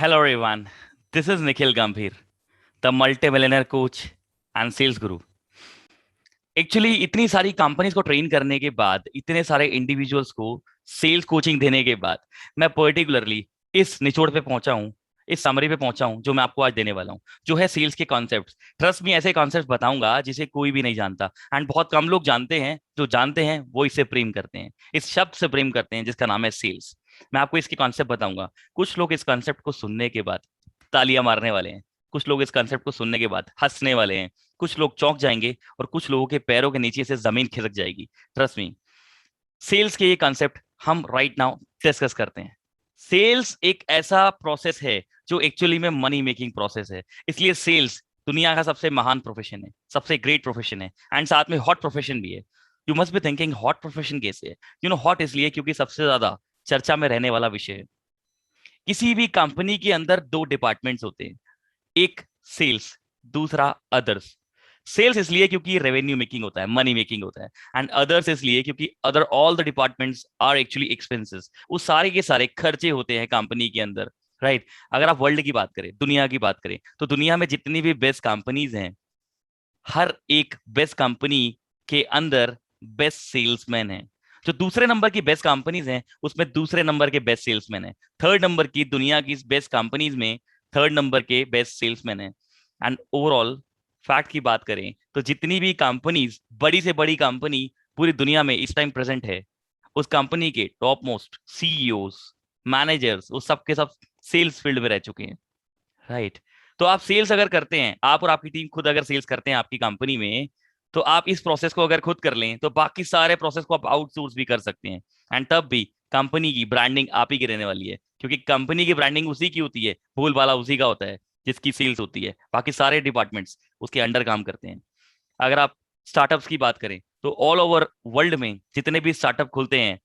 Hello everyone, this is Nikhil Gambhir, the multi-millionaire coach and sales guru. Actually इतनी सारी companies को train करने के बाद, इतने सारे इंडिविजुअल्स को सेल्स कोचिंग देने के बाद, मैं पर्टिकुलरली इस निचोड़ पे पहुंचा हूं, इस समरी पे पहुंचा हूं जो मैं आपको आज देने वाला हूं, जो है सेल्स के कॉन्सेप्ट्स। ट्रस्ट मी, ऐसे कॉन्सेप्ट्स बताऊंगा जिसे कोई भी नहीं जानता एंड बहुत कम लोग जानते हैं। जो जानते हैं वो इससे प्रेम करते हैं, इस शब्द से प्रेम करते हैं जिसका नाम है सेल्स। मैं आपको इसके कॉन्सेप्ट बताऊंगा। कुछ लोग इस कॉन्सेप्ट को सुनने के बाद तालियां मारने वाले हैं, कुछ लोग इस कॉन्सेप्ट को सुनने के बाद हंसने वाले हैं, कुछ लोग चौंक जाएंगे और कुछ लोगों के पैरों के नीचे से जमीन खिसक जाएगी। ट्रस्ट मी, सेल्स के ये कॉन्सेप्ट हम राइट नाउ डिस्कस करते हैं। सेल्स एक ऐसा प्रोसेस है जो एक्चुअली में मनी मेकिंग प्रोसेस है। इसलिए सेल्स दुनिया का सबसे महान प्रोफेशन है, सबसे ग्रेट प्रोफेशन है एंड साथ में हॉट प्रोफेशन भी है। You must be thinking hot profession कैसे है? हॉट इसलिए क्योंकि सबसे ज्यादा चर्चा में रहने वाला विषय है। किसी भी कंपनी के अंदर दो डिपार्टमेंट्स होते हैं, एक सेल्स, दूसरा अदर्स। सेल्स इसलिए क्योंकि रेवेन्यू मेकिंग होता है, मनी मेकिंग होता है, एंड अदर्स इसलिए क्योंकि other all the departments are actually expenses. वो सारे के सारे खर्चे होते हैं कंपनी के अंदर, राइट। अगर आप वर्ल्ड की बात करें, दुनिया की बात करें, तो दुनिया में जितनी भी बेस्ट कंपनीज हैं, हर एक बेस्ट कंपनी के अंदर बेस्ट सेल्समैन है। जो दूसरे नंबर की बेस्ट कंपनीज हैं उसमें दूसरे नंबर के बेस्ट सेल्समैन है। थर्ड नंबर की दुनिया की बेस्ट कंपनीज में थर्ड नंबर के बेस्ट सेल्समैन है। एंड ओवरऑल फैक्ट की बात करें तो जितनी भी कंपनीज, बड़ी से बड़ी कंपनी पूरी दुनिया में इस टाइम प्रेजेंट है, उस कंपनी के टॉप मोस्ट सीईओज, मैनेजर्स, वो सब के सब सेल्स फील्ड में रह चुके हैं, राइट। तो आप सेल्स अगर करते हैं, आप और आपकी टीम खुद अगर सेल्स करते हैं आपकी कंपनी में, तो आप इस प्रोसेस को अगर खुद कर लें तो बाकी सारे प्रोसेस को आप आउटसोर्स भी कर सकते हैं। एंड तब भी कंपनी की ब्रांडिंग आप ही की रहने वाली है, क्योंकि कंपनी की ब्रांडिंग उसी की होती है, भूल वाला उसी का होता है जिसकी सेल्स होती है। बाकी सारे डिपार्टमेंट्स उसके अंडर काम करते हैं। अगर आप स्टार्टअप्स की बात करें तो ऑल ओवर वर्ल्ड में जितने भी स्टार्टअप खुलते हैं,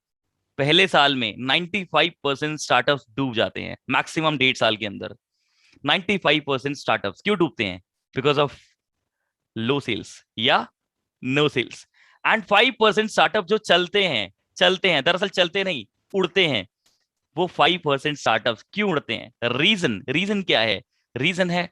पहले साल में 95% स्टार्टअप्स डूब जाते हैं, मैक्सिमम 1.5 साल के अंदर। 95% स्टार्टअप्स क्यों डूबते हैं? बिकॉज ऑफ लो सेल्स या नो सेल्स। एंड 5% स्टार्टअप जो चलते हैं दरअसल चलते नहीं, उड़ते हैं। वो 5% स्टार्टअप्स क्यों उड़ते हैं? रीजन क्या है? रीजन है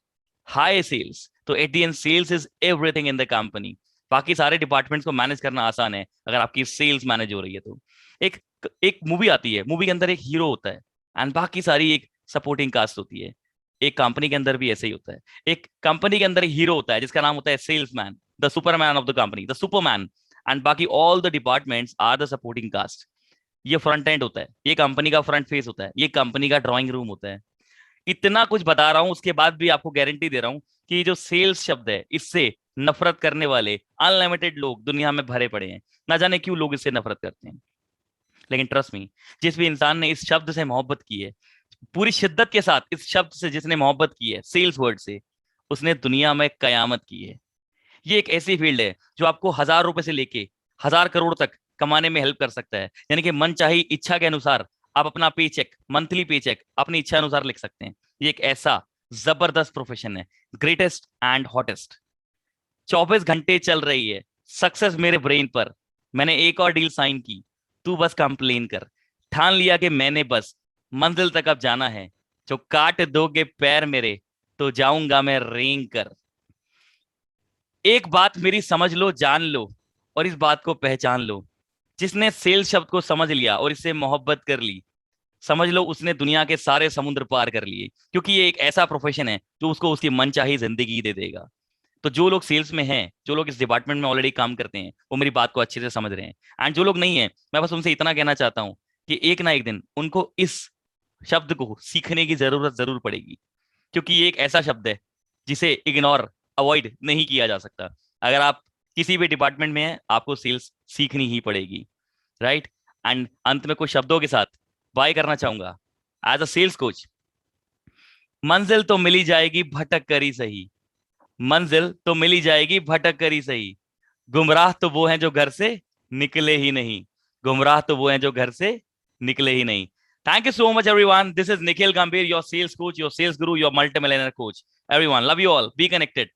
हाई सेल्स। तो at the end sales is everything in the company. बाकी सारे डिपार्टमेंट्स को मैनेज करना आसान है अगर आपकी सेल्स मैनेज हो रही है तो। एक एक मूवी आती है, मूवी के अंदर एक हीरो होता है एंड बाकी सारी एक सपोर्टिंग कास्ट होती है। एक कंपनी के अंदर भी ऐसे ही होता है। एक कंपनी के अंदर एक हीरो होता है जिसका नाम होता है salesman, the superman of the company, the superman. And बाकी all the departments are the supporting cast. ये फ्रंट एंड होता है, ये कंपनी का फ्रंट फेस होता है, ये कंपनी का ड्राइंग रूम होता है। इतना कुछ बता रहा हूं, उसके बाद भी आपको गारंटी दे रहा हूं कि जो सेल्स शब्द है, इससे नफरत करने वाले अनलिमिटेड लोग दुनिया में भरे पड़े हैं। ना जाने क्यों लोग इससे नफरत करते हैं, लेकिन ट्रस्ट मी, जिस भी इंसान ने इस शब्द से मोहब्बत की है, पूरी शिद्दत के साथ इस शब्द से जिसने मोहब्बत की है, सेल्स वर्ड से, उसने दुनिया में कयामत की है। ये एक ऐसी फील्ड है जो आपको 1,000 रुपए से लेके 1,000 करोड़ तक कमाने में हेल्प कर सकता है। यानी कि मन चाही इच्छा के अनुसार आप अपना पे चेक, मंथली पे चेक अपनी इच्छा अनुसार लिख सकते हैं। ये एक ऐसा जबरदस्त प्रोफेशन है, ग्रेटेस्ट एंड हॉटेस्ट। 24 घंटे चल रही है सक्सेस मेरे ब्रेन पर। मैंने एक और डील साइन की, तू बस कंप्लेन कर। ठान लिया कि मैंने बस मंजिल तक अब जाना है। जो काट दोगे पैर मेरे तो जाऊंगा मैं रेंग कर। एक बात मेरी समझ लो, जान लो, और इस बात को पहचान लो, जिसने सेल्स शब्द को समझ लिया और इससे मोहब्बत कर ली, समझ लो उसने दुनिया के सारे समुद्र पार कर लिए। क्योंकि ये एक ऐसा प्रोफेशन है जो उसको उसकी मनचाही जिंदगी दे देगा। तो जो लोग सेल्स में हैं, जो लोग इस डिपार्टमेंट में ऑलरेडी काम करते हैं, वो मेरी बात को अच्छे से समझ रहे हैं। एंड जो लोग नहीं है, मैं बस उनसे इतना कहना चाहता हूं कि एक ना एक दिन उनको इस शब्द को सीखने की जरूरत जरूर पड़ेगी। क्योंकि ये एक ऐसा शब्द है जिसे इग्नोर, अवॉइड नहीं किया जा सकता। अगर आप किसी भी डिपार्टमेंट में हैं, आपको सेल्स सीखनी ही पड़ेगी, राइट। एंड अंत में कुछ शब्दों के साथ बाय करना चाहूंगा। एज अ सेल्स कोच, मंजिल तो मिली जाएगी भटक कर ही सही। मंजिल तो मिली जाएगी भटक कर ही सही। गुमराह तो वो हैं जो घर से निकले ही नहीं। गुमराह तो वो हैं जो घर से निकले ही नहीं। Thank you so much, everyone. This is Nikhil Gambhir, your sales coach, your sales guru, your multimillionaire coach. Everyone, love you all. Be connected.